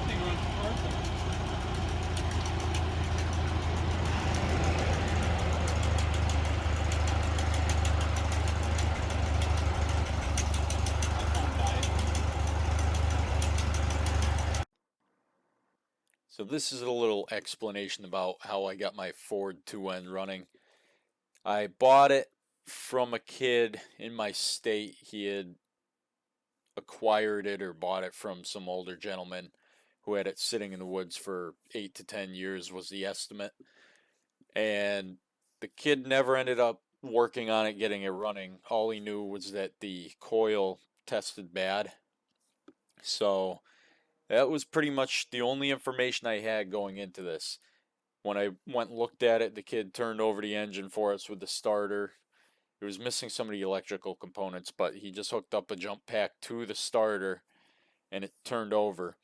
Thing runs perfect. My phone died. So this is a little explanation about how I got my Ford 2N running. I bought it from a kid in my state. He had acquired it or bought it from some older gentleman who had it sitting in the woods for 8 to 10 years was the estimate. And the kid never ended up working on it, getting it running. All he knew was that the coil tested bad. So that was pretty much the only information I had going into this. When I went and looked at it, the kid turned over the engine for us with the starter. It was missing some of the electrical components, but he just hooked up a jump pack to the starter and it turned over.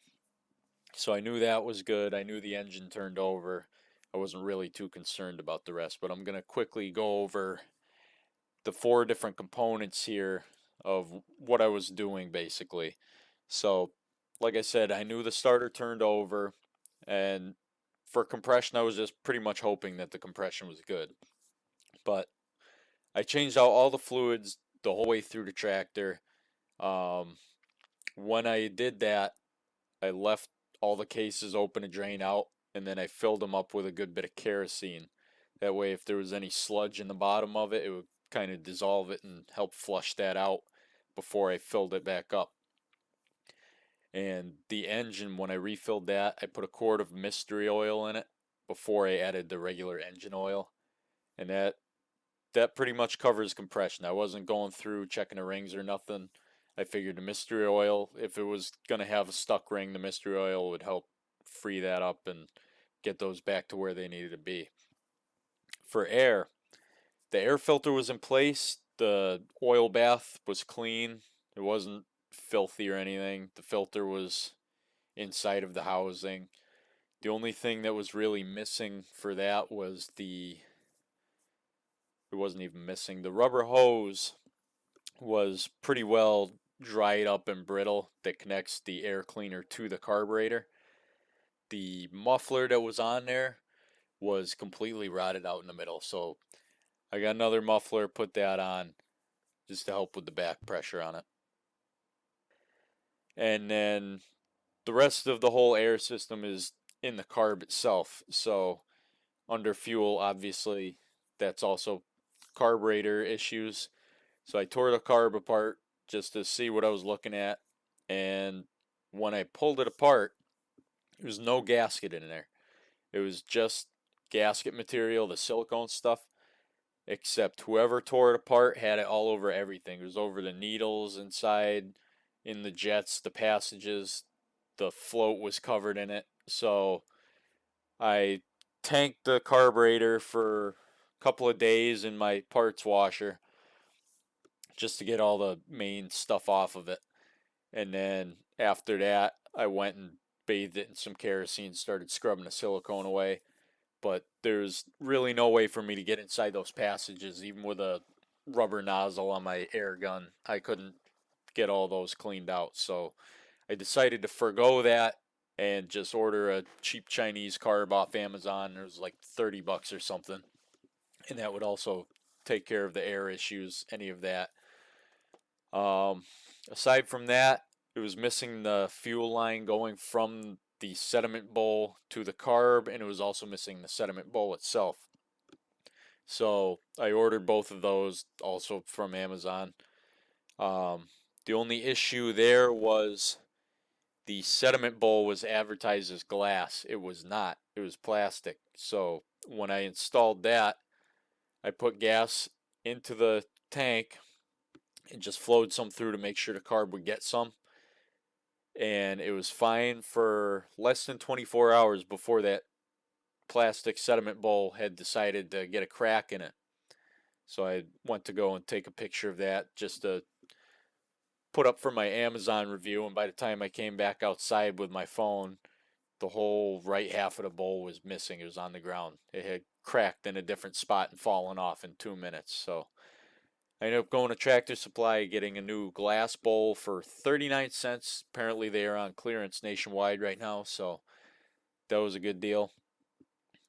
So I knew that was good. I knew the engine turned over. I wasn't really too concerned about the rest, but I'm going to quickly go over the four different components here of what I was doing basically. So, like I said, I knew the starter turned over, and for compression, I was just pretty much hoping that the compression was good. But I changed out all the fluids the whole way through the tractor. Um, when I did that, I left all the cases open to drain out, and then I filled them up with a good bit of kerosene. That way, if there was any sludge in the bottom of it, it would kind of dissolve it and help flush that out before I filled it back up. And the engine, when I refilled that, I put a quart of mystery oil in it before I added the regular engine oil. And that pretty much covers compression. I wasn't going through checking the rings or nothing. I figured the mystery oil, if it was going to have a stuck ring, the mystery oil would help free that up and get those back to where they needed to be. For air, the air filter was in place. The oil bath was clean. It wasn't filthy or anything. The filter was inside of the housing. The only thing that was really missing for that was it wasn't even missing. The rubber hose was pretty well dried up and brittle that connects the air cleaner to the carburetor. The muffler that was on there was completely rotted out in the middle. So I got another muffler, put that on just to help with the back pressure on it. And then the rest of the whole air system is in the carb itself. So under fuel, obviously, that's also carburetor issues. So I tore the carb apart just to see what I was looking at. And when I pulled it apart, there was no gasket in there. It was just gasket material, the silicone stuff, except whoever tore it apart had it all over everything. It was over the needles inside, in the jets, the passages, the float was covered in it. So I tanked the carburetor for a couple of days in my parts washer just to get all the main stuff off of it. And then after that, I went and bathed it in some kerosene, started scrubbing the silicone away. But there's really no way for me to get inside those passages, even with a rubber nozzle on my air gun. I couldn't get all those cleaned out. So I decided to forego that and just order a cheap Chinese carb off Amazon. It was like 30 bucks or something. And that would also take care of the air issues, any of that. Um, Aside from that, it was missing the fuel line going from the sediment bowl to the carb, and it was also missing the sediment bowl itself. So I ordered both of those also from Amazon. The only issue there was the sediment bowl was advertised as glass. It was not. It was plastic. So when I installed that, I put gas into the tank and just flowed some through to make sure the carb would get some. And it was fine for less than 24 hours before that plastic sediment bowl had decided to get a crack in it. So I went to go and take a picture of that just to put up for my Amazon review. And by the time I came back outside with my phone, the whole right half of the bowl was missing. It was on the ground. It had cracked in a different spot and fallen off in 2 minutes. So I ended up going to Tractor Supply, getting a new glass bowl for 39 cents. Apparently, they are on clearance nationwide right now, so that was a good deal.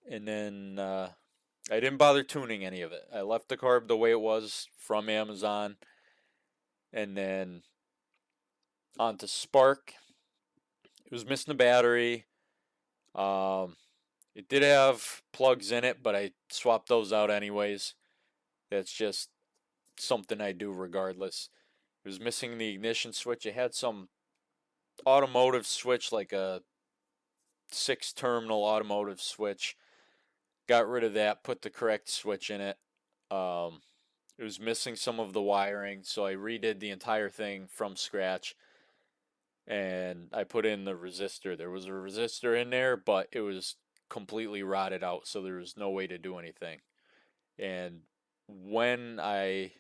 And then I didn't bother tuning any of it. I left the carb the way it was from Amazon, and then onto Spark. It was missing the battery. Um, it did have plugs in it, but I swapped those out anyways. That's just something I do regardless. It was missing the ignition switch. It had some automotive switch, like a 6 terminal automotive switch. Got rid of that, put the correct switch in it. Um, it was missing some of the wiring, so I redid the entire thing from scratch and I put in the resistor. There was a resistor in there, but it was completely rotted out, so there was no way to do anything. And when I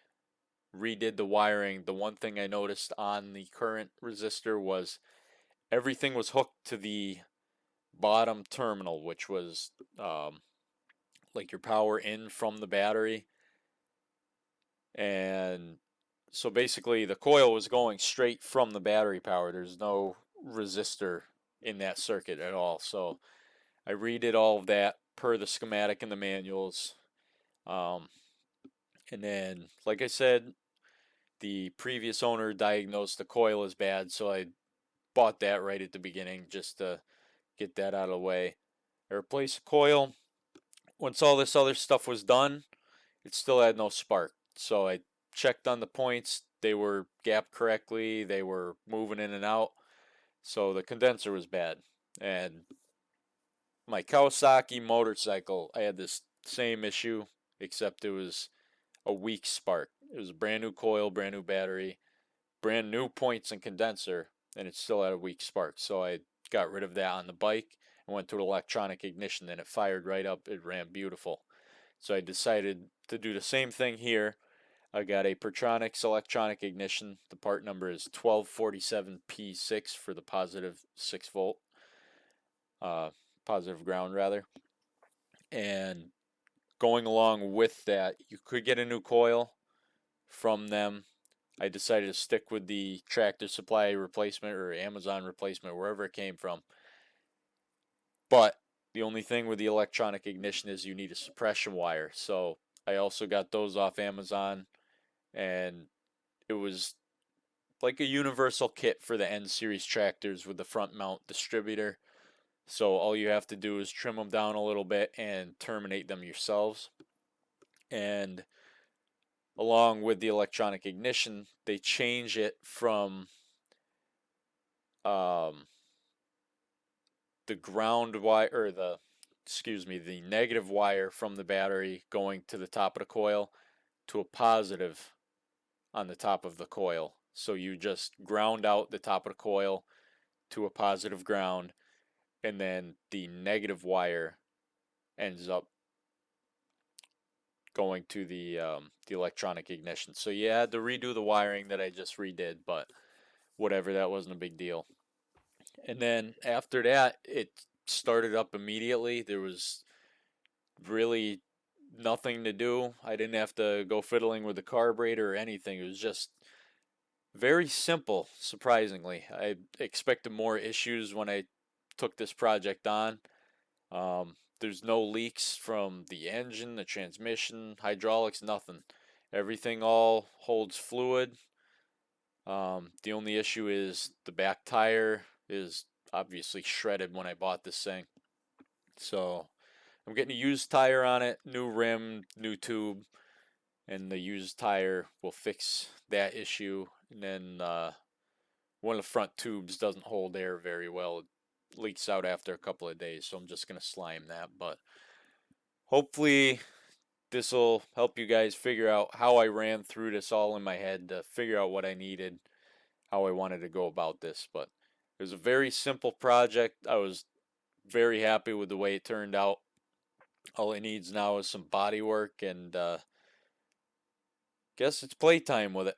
redid the wiring, the one thing I noticed on the current resistor was everything was hooked to the bottom terminal, which was like your power in from the battery. And so basically, the coil was going straight from the battery power. There's no resistor in that circuit at all. So I redid all of that per the schematic in the manuals. Um, and then, like I said, the previous owner diagnosed the coil as bad, so I bought that right at the beginning just to get that out of the way. I replaced the coil. Once all this other stuff was done, it still had no spark. So I checked on the points. They were gapped correctly. They were moving in and out. So the condenser was bad. And my Kawasaki motorcycle, I had this same issue, except it was a weak spark. It was a brand new coil, brand new battery, brand new points and condenser, and it still had a weak spark. So I got rid of that on the bike and went to an electronic ignition, and it fired right up. It ran beautiful. So I decided to do the same thing here. I got a Protronix electronic ignition. The part number is 1247P6 for the positive 6 volt, positive ground rather. And going along with that, you could get a new coil from them. I decided to stick with the Tractor Supply replacement or Amazon replacement, wherever it came from. But the only thing with the electronic ignition is you need a suppression wire. So I also got those off Amazon, and it was like a universal kit for the N series tractors with the front mount distributor. So all you have to do is trim them down a little bit and terminate them yourselves. And along with the electronic ignition, they change it from um, the ground wire or the negative wire from the battery going to the top of the coil to a positive on the top of the coil. So you just ground out the top of the coil to a positive ground, and then the negative wire ends up going to the electronic ignition. So you had to redo the wiring that I just redid, but whatever, that wasn't a big deal. And then after that, it started up immediately. There was really nothing to do. I didn't have to go fiddling with the carburetor or anything. It was just very simple, surprisingly. I expected more issues when I took this project on. There's no leaks from the engine, the transmission, hydraulics, nothing. Everything all holds fluid. The only issue is the back tire is obviously shredded when I bought this thing. So I'm getting a used tire on it, new rim, new tube, and the used tire will fix that issue. And then one of the front tubes doesn't hold air very well. It leaks out after a couple of days, so I'm just going to slime that. But hopefully this will help you guys figure out how I ran through this all in my head to figure out what I needed, how I wanted to go about this. But it was a very simple project. I was very happy with the way it turned out. All it needs now is some body work, and guess it's playtime with it.